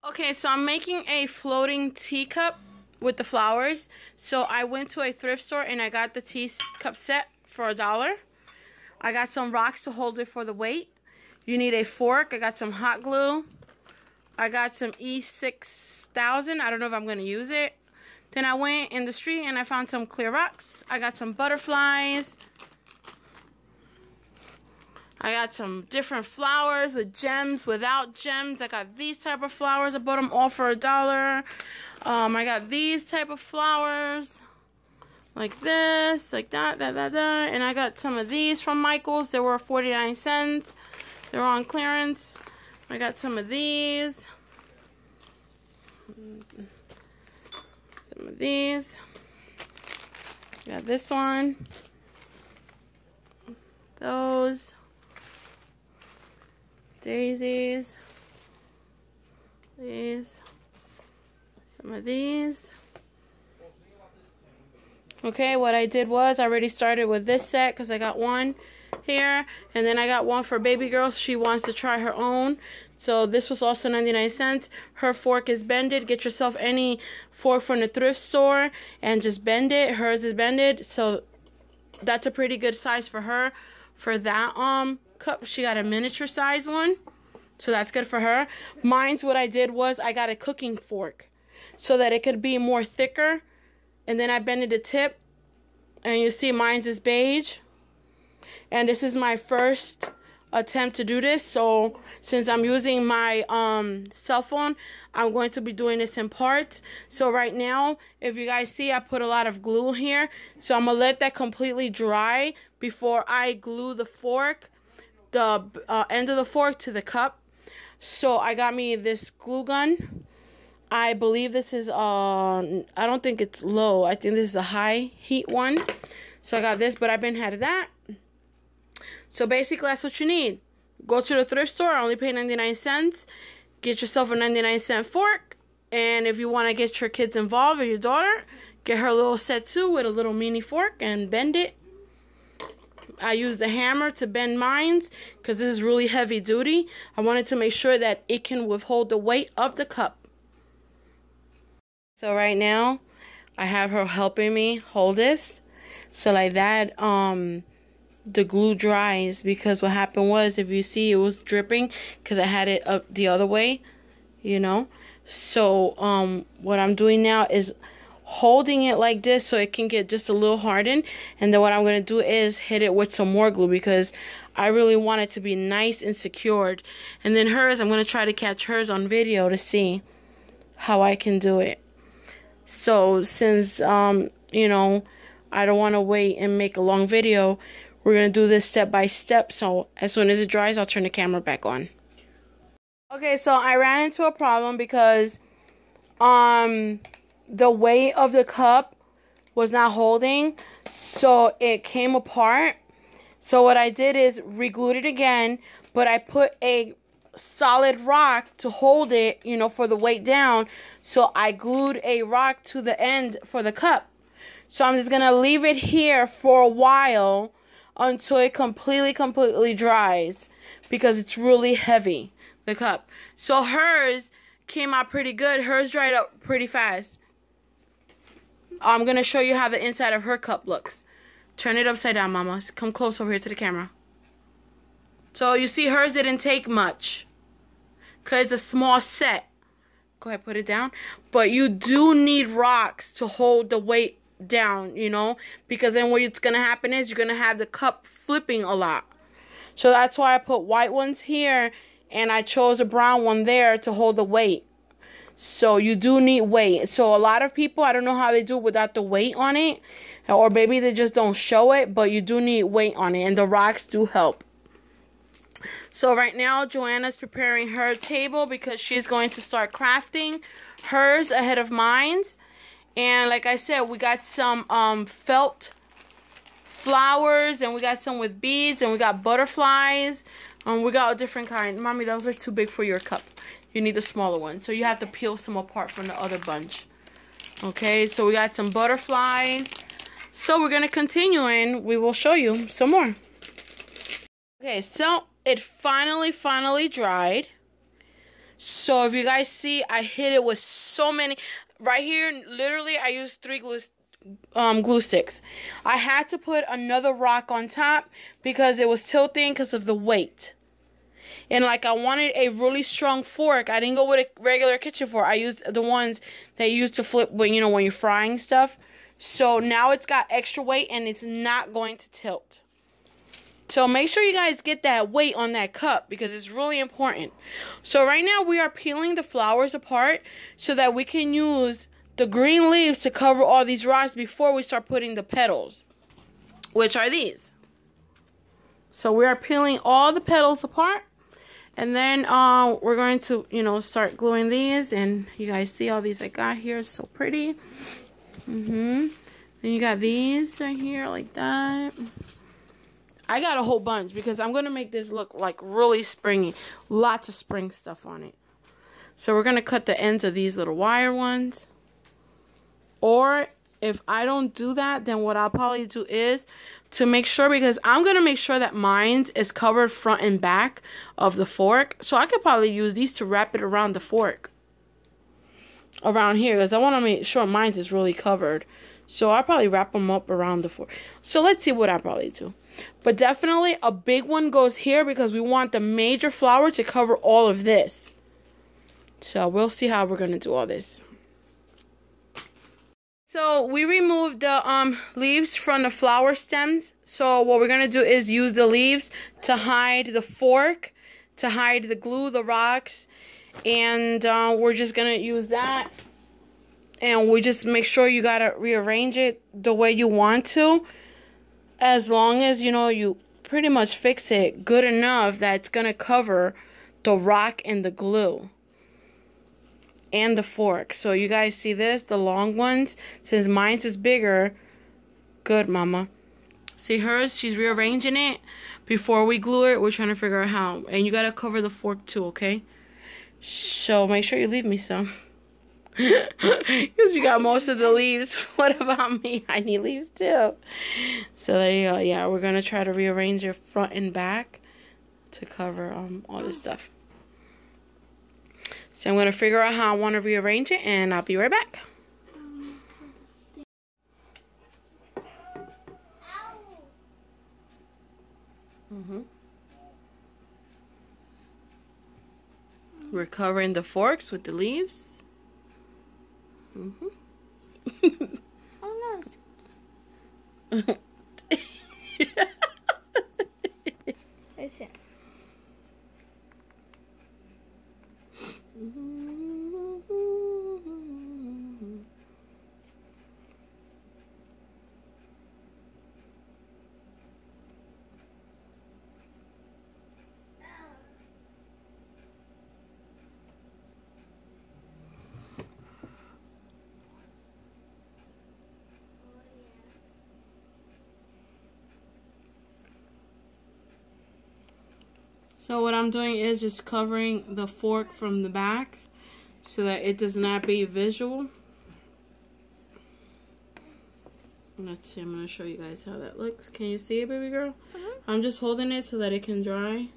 Okay, so I'm making a floating teacup with the flowers. So I went to a thrift store and I got the teacup set for $1. I got some rocks to hold it for the weight. You need a fork. I got some hot glue. I got some E6000. I don't know if I'm going to use it. Then I went in the street and I found some clear rocks. I got some butterflies. I got some different flowers with gems, without gems. I got these type of flowers. I bought them all for $1. I got these type of flowers. Like this, like that. And I got some of these from Michael's. They were 49 cents. They were on clearance. I got some of these. Some of these. Got this one. Those. Daisies. These. Some of these. Okay, what I did was I already started with this set because I got one here, and then I got one for baby girl. She wants to try her own, so this was also 99 cents. Her fork is bended. Get yourself any fork from the thrift store and just bend it. Hers is bended, so that's a pretty good size for her. For that cup, she got a miniature size one, so that's good for her. Mine's, what I did was I got a cooking fork so that it could be more thicker, and then I bended the tip, and you see mine's is beige. And this is my first attempt to do this, so since I'm using my cell phone, I'm going to be doing this in parts. So right now, if you guys see, I put a lot of glue here, so I'm gonna let that completely dry before I glue the fork, the end of the fork to the cup. So I got me this glue gun. I believe this is I don't think it's low. I think this is the high heat one. So I got this, but I've been had that. So basically, that's what you need. Go to the thrift store. I only pay 99 cents. Get yourself a 99-cent fork. And if you want to get your kids involved or your daughter, get her a little set too with a little mini fork and bend it. I used the hammer to bend mines because this is really heavy duty. I wanted to make sure that it can withhold the weight of the cup. So right now, I have her helping me hold this. So like that, the glue dries, because what happened was, if you see, it was dripping because I had it up the other way, you know. So what I'm doing now is holding it like this so it can get just a little hardened, and then what I'm going to do is hit it with some more glue because I really want it to be nice and secured. And then hers, I'm going to try to catch hers on video to see how I can do it. So since you know, I don't want to wait and make a long video, we're going to do this step by step. So as soon as it dries, I'll turn the camera back on. Okay, so I ran into a problem because the weight of the cup was not holding, so it came apart. So what I did is re-glued it again, but I put a solid rock to hold it, you know, for the weight down. So I glued a rock to the end for the cup. So I'm just going to leave it here for a while until it completely dries, because it's really heavy, the cup. So hers came out pretty good. Hers dried up pretty fast. I'm going to show you how the inside of her cup looks. Turn it upside down, mama. Come close over here to the camera. So you see, hers didn't take much because it's a small set. Go ahead, put it down. But you do need rocks to hold the weight down, you know, because then what's going to happen is you're going to have the cup flipping a lot. So that's why I put white ones here, and I chose a brown one there to hold the weight. So you do need weight. So a lot of people, I don't know how they do without the weight on it, or maybe they just don't show it, but you do need weight on it, and the rocks do help. So right now, Joanna's preparing her table because she's going to start crafting hers ahead of mine's. And like I said, we got some felt flowers, and we got some with beads, and we got butterflies. We got a different kind. Mommy, those are too big for your cup. You need the smaller one. So you have to peel some apart from the other bunch. Okay, so we got some butterflies. So we're going to continue, and we will show you some more. Okay, so it finally dried. So if you guys see, I hit it with so many. Right here, literally, I used 3 glue sticks. I had to put another rock on top because it was tilting because of the weight. And like I wanted a really strong fork. I didn't go with a regular kitchen fork. I used the ones that you use to flip when, you know, when you're frying stuff. So now it's got extra weight and it's not going to tilt. So make sure you guys get that weight on that cup because it's really important. So right now we are peeling the flowers apart so that we can use the green leaves to cover all these rocks before we start putting the petals, which are these. So we are peeling all the petals apart, and then we're going to, you know, start gluing these. And you guys see all these I got here, it's so pretty. Then you got these right here like that. I got a whole bunch because I'm going to make this look like really springy. Lots of spring stuff on it. So we're going to cut the ends of these little wire ones. Or if I don't do that, then what I'll probably do is to make sure, because I'm going to make sure that mine is covered front and back of the fork. So I could probably use these to wrap it around the fork. Around here, because I want to make sure mine is really covered. So I'll probably wrap them up around the fork. So let's see what I'll probably do. But definitely a big one goes here because we want the major flower to cover all of this. So we'll see how we're going to do all this. So we removed the leaves from the flower stems. So what we're going to do is use the leaves to hide the fork, to hide the glue, the rocks. And we're just going to use that. And we just make sure you got to rearrange it the way you want to. As long as, you know, you pretty much fix it good enough that it's going to cover the rock and the glue. And the fork. So you guys see this? The long ones. Since mine's is bigger. Good, mama. See hers? She's rearranging it. Before we glue it, we're trying to figure out how. And you got to cover the fork too, okay? So make sure you leave me some. Because you got most of the leaves. What about me? I need leaves too. So there you go. Yeah, we're going to try to rearrange your front and back to cover all this stuff. So I'm going to figure out how I want to rearrange it, and I'll be right back. We're covering the forks with the leaves. Oh no. Listen. So what I'm doing is just covering the fork from the back so that it does not be visual. Let's see, I'm going to show you guys how that looks. Can you see it, baby girl? I'm just holding it so that it can dry.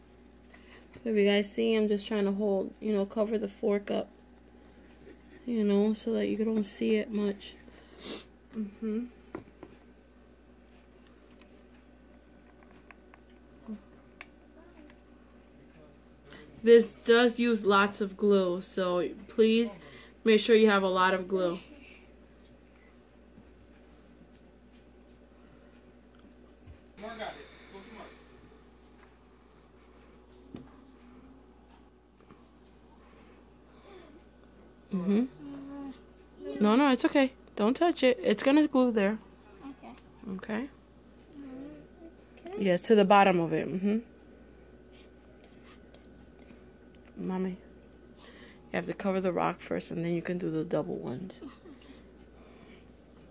If you guys see, I'm just trying to hold, you know, cover the fork up, you know, so that you don't see it much. This does use lots of glue, so please make sure you have a lot of glue. No, it's okay. Don't touch it. It's gonna glue there. Okay. Okay? Yes, to the bottom of it. Mommy, you have to cover the rock first, and then you can do the double ones.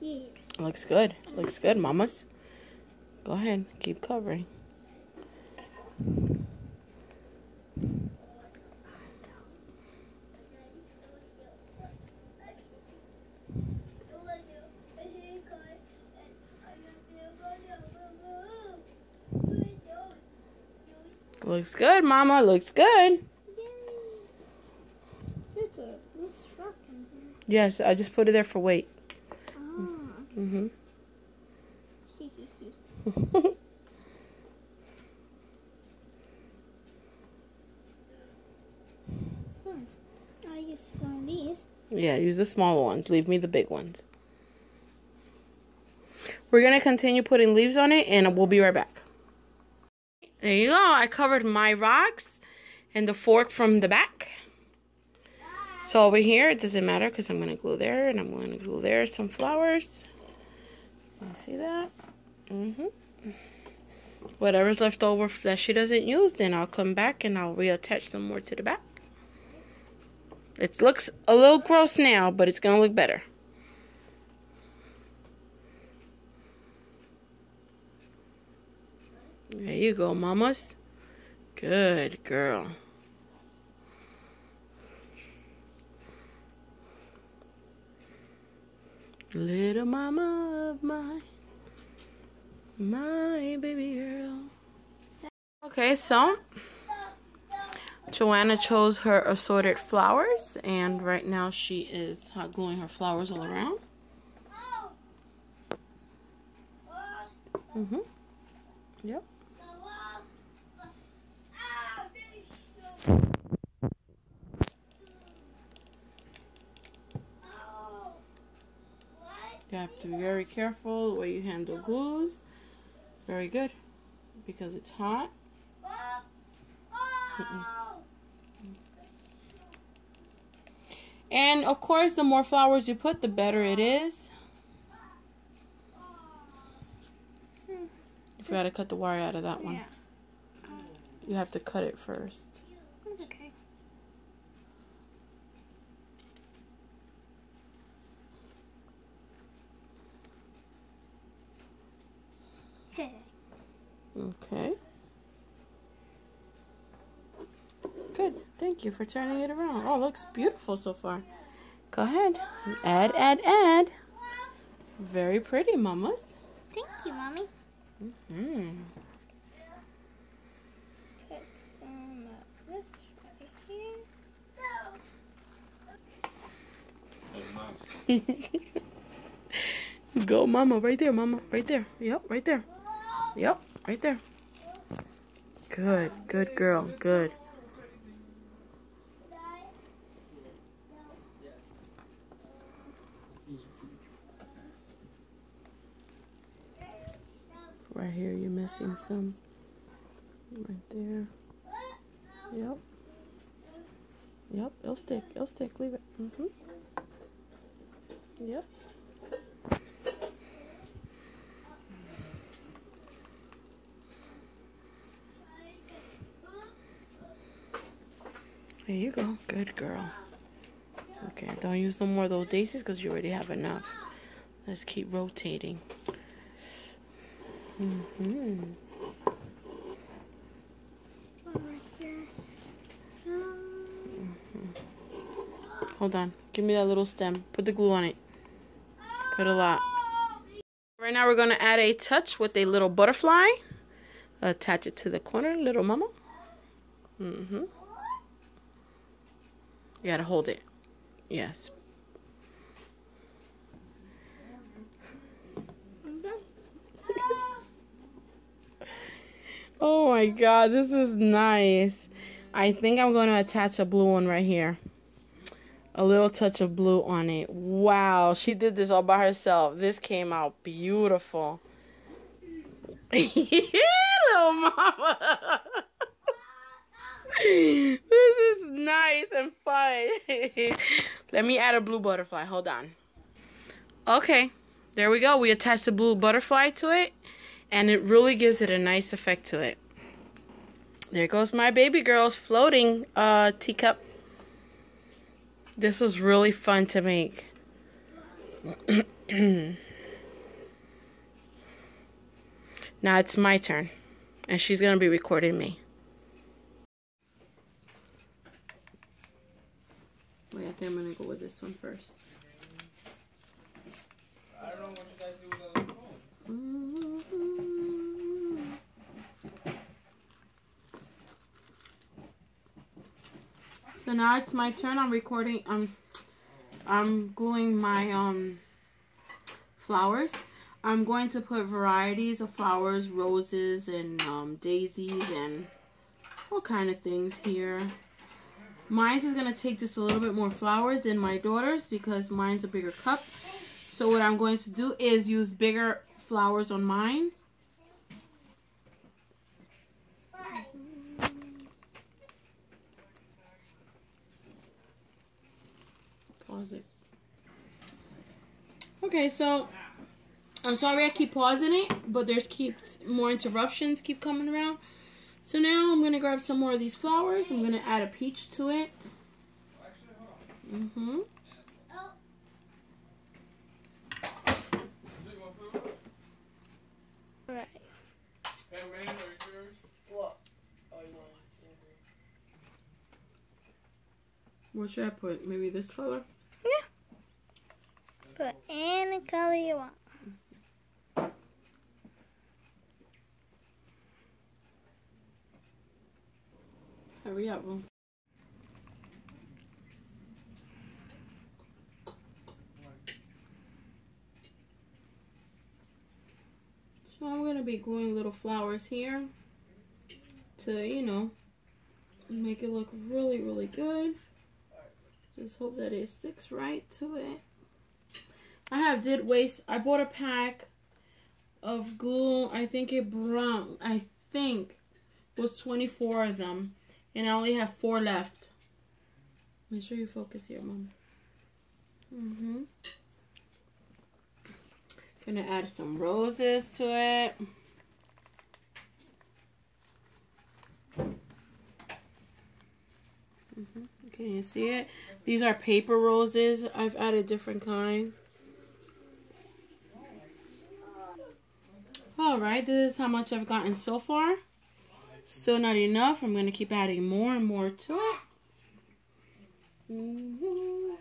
Yeah. Looks good. Looks good, mamas. Go ahead. Keep covering. Looks good, mama. Looks good. this rock in here? Yes, I just put it there for weight. Oh. Mm-hmm. I use one of these. Yeah, use the smaller ones. Leave me the big ones. We're going to continue putting leaves on it, and we'll be right back. There you go. I covered my rocks and the fork from the back. So over here, it doesn't matter because I'm going to glue there, and I'm going to glue there some flowers. You see that? Whatever's left over that she doesn't use, then I'll come back and I'll reattach some more to the back. It looks a little gross now, but it's going to look better. There you go, mamas. Good girl. Little mama of mine. My baby girl. Okay, so Joanna chose her assorted flowers, and right now she is hot gluing her flowers all around. Yep. You have to be very careful the way you handle glues. Very good, because it's hot. And of course, the more flowers you put, the better it is. You forgot to cut the wire out of that one. You have to cut it first. That's okay. Okay. Good. Thank you for turning it around. Oh, it looks beautiful so far. Go ahead. Add, add, add. Very pretty, mamas. Thank you, Mommy. Put some of this right here. Go, mama. Right there, mama. Right there. Yep, right there. Yep, right there. Good. Good girl. Good. Right here, you're missing some. Right there. Yep. Yep, it'll stick. It'll stick. Leave it. Yep. There you go. Good girl. Okay, don't use no more of those daisies because you already have enough. Let's keep rotating. Right here. Hold on. Give me that little stem. Put the glue on it. Put a lot. Right now we're going to add a touch with a little butterfly. Attach it to the corner, little mama. You got to hold it. Yes. Oh my god, this is nice. I think I'm going to attach a blue one right here. A little touch of blue on it. Wow, she did this all by herself. This came out beautiful. Little mama. This is nice and fun. Let me add a blue butterfly. Hold on. Okay, there we go. We attached the blue butterfly to it, and it really gives it a nice effect to it. There goes my baby girl's floating teacup. This was really fun to make. Now it's my turn, and she's going to be recording me. Wait, I think I'm going to go with this one first. I don't know what you guys do with the other phone. So now it's my turn. I'm recording. I'm gluing my flowers. I'm going to put varieties of flowers, roses and daisies and all kind of things here. Mine's is going to take just a little bit more flowers than my daughter's because mine's a bigger cup. So what I'm going to do is use bigger flowers on mine. Pause it. Okay, so I'm sorry I keep pausing it, but there's more interruptions keep coming around. So now I'm gonna grab some more of these flowers. I'm gonna add a peach to it. Right. What should I put? Maybe this color? Yeah. Put any color you want. Hurry up, Will. So I'm going to be gluing little flowers here to, you know, make it look really, really good. Just hope that it sticks right to it. I bought a pack of glue. I think was 24 of them. And I only have 4 left. Make sure you focus here, Mom. Gonna add some roses to it. Can you see it? These are paper roses. I've added different kind. Alright, this is how much I've gotten so far. Still not enough. I'm going to keep adding more and more to it.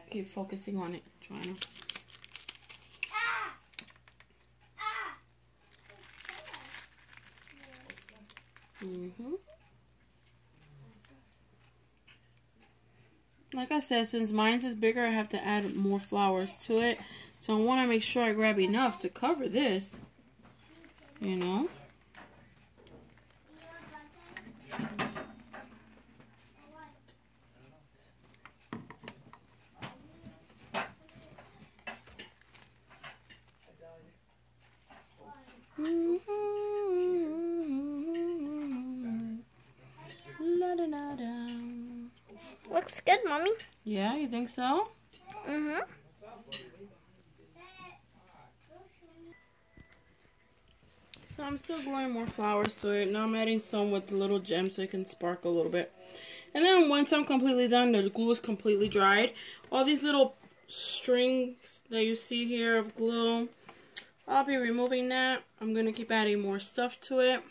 Keep focusing on it. Trying to. Like I said, since mine's is bigger, I have to add more flowers to it. So I want to make sure I grab enough to cover this. You know? Looks good, Mommy. Yeah, you think so? So I'm still gluing more flowers to it. Now I'm adding some with the little gems so it can sparkle a little bit. And then once I'm completely done, the glue is completely dried. All these little strings that you see here of glue, I'll be removing that. I'm going to keep adding more stuff to it.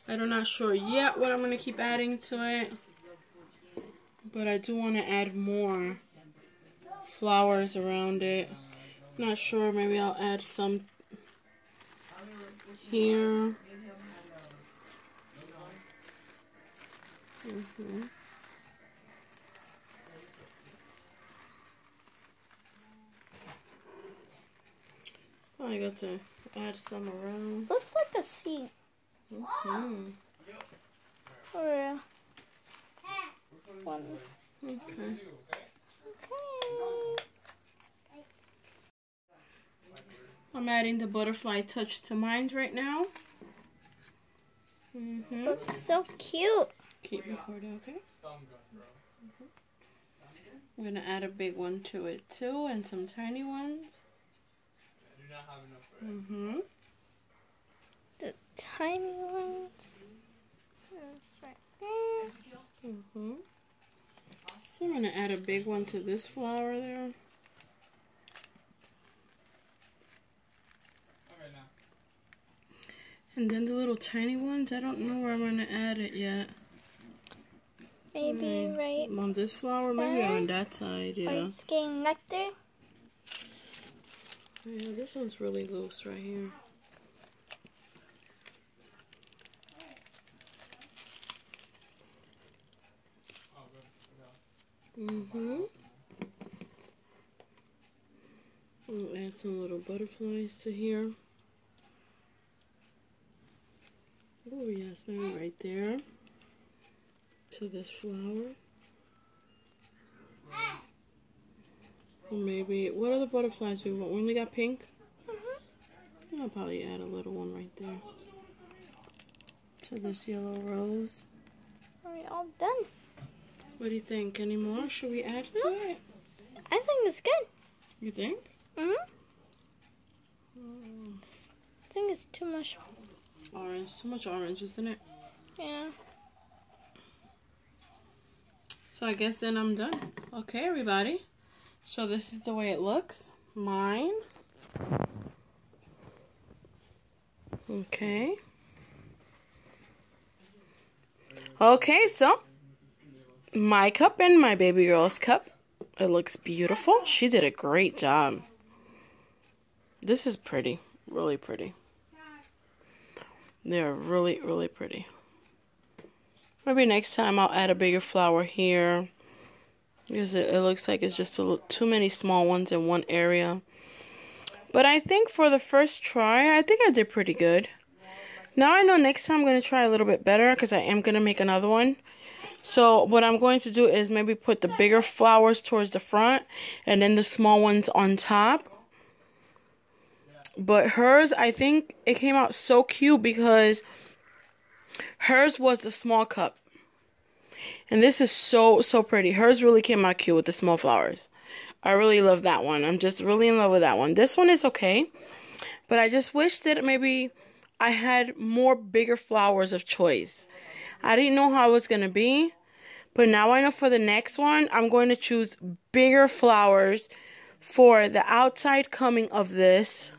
I'm not sure yet what I'm going to keep adding to it. But I do want to add more flowers around it. Not sure, maybe I'll add some here. I got to add some around. Looks like a sea. For real. One. Okay. I'm adding the butterfly touch to mine right now. Looks so cute. Keep recording, okay? I'm gonna add a big one to it too, and some tiny ones. The tiny ones. It's right there. So I'm gonna add a big one to this flower there. And then the little tiny ones, I don't know where I'm gonna add it yet. Maybe right on this flower, maybe there? on that side, yeah. Like it's getting nectar. Yeah, this one's really loose right here. We'll add some little butterflies to here. Oh yes, maybe right there. To this flower. Or maybe, what other butterflies we want? We only got pink? I'll probably add a little one right there. To this yellow rose. Are we all done? What do you think? Any more? Should we add to it? I think it's good. You think? I think it's too much Orange. Too much orange, isn't it? Yeah. So I guess then I'm done. Okay, everybody. So this is the way it looks. Mine. Okay. Okay, so my cup and my baby girl's cup. It looks beautiful. She did a great job. This is pretty. Really pretty. They're really, really pretty. Maybe next time I'll add a bigger flower here. Because it looks like it's just too many small ones in one area. But I think for the first try, I think I did pretty good. Now I know next time I'm going to try a little bit better because I am going to make another one. So what I'm going to do is maybe put the bigger flowers towards the front and then the small ones on top. But hers, I think it came out so cute because hers was the small cup. And this is so pretty. Hers really came out cute with the small flowers. I really love that one. I'm just really in love with that one. This one is okay. But I just wish that maybe I had more bigger flowers of choice. I didn't know how it was going to be. But now I know for the next one, I'm going to choose bigger flowers for the outside coming of this.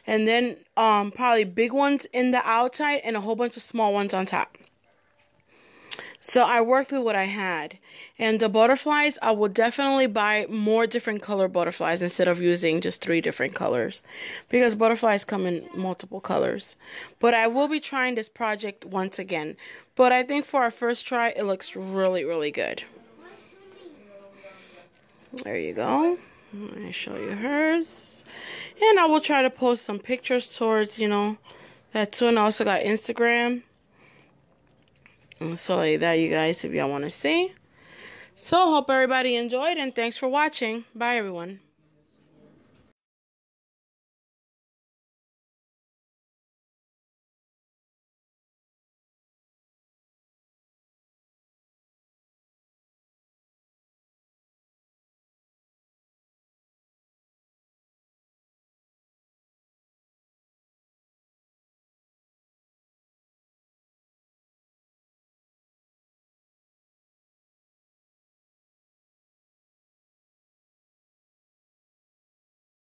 And then probably big ones in the outside and a whole bunch of small ones on top. So I worked with what I had. And the butterflies, I will definitely buy more different color butterflies instead of using just 3 different colors. Because butterflies come in multiple colors. But I will be trying this project once again. But I think for our first try, it looks really, really good. There you go. Let me show you hers. And I will try to post some pictures towards, you know, that too. And I also got Instagram. So like that, you guys, if y'all want to see. So hope everybody enjoyed and thanks for watching. Bye everyone.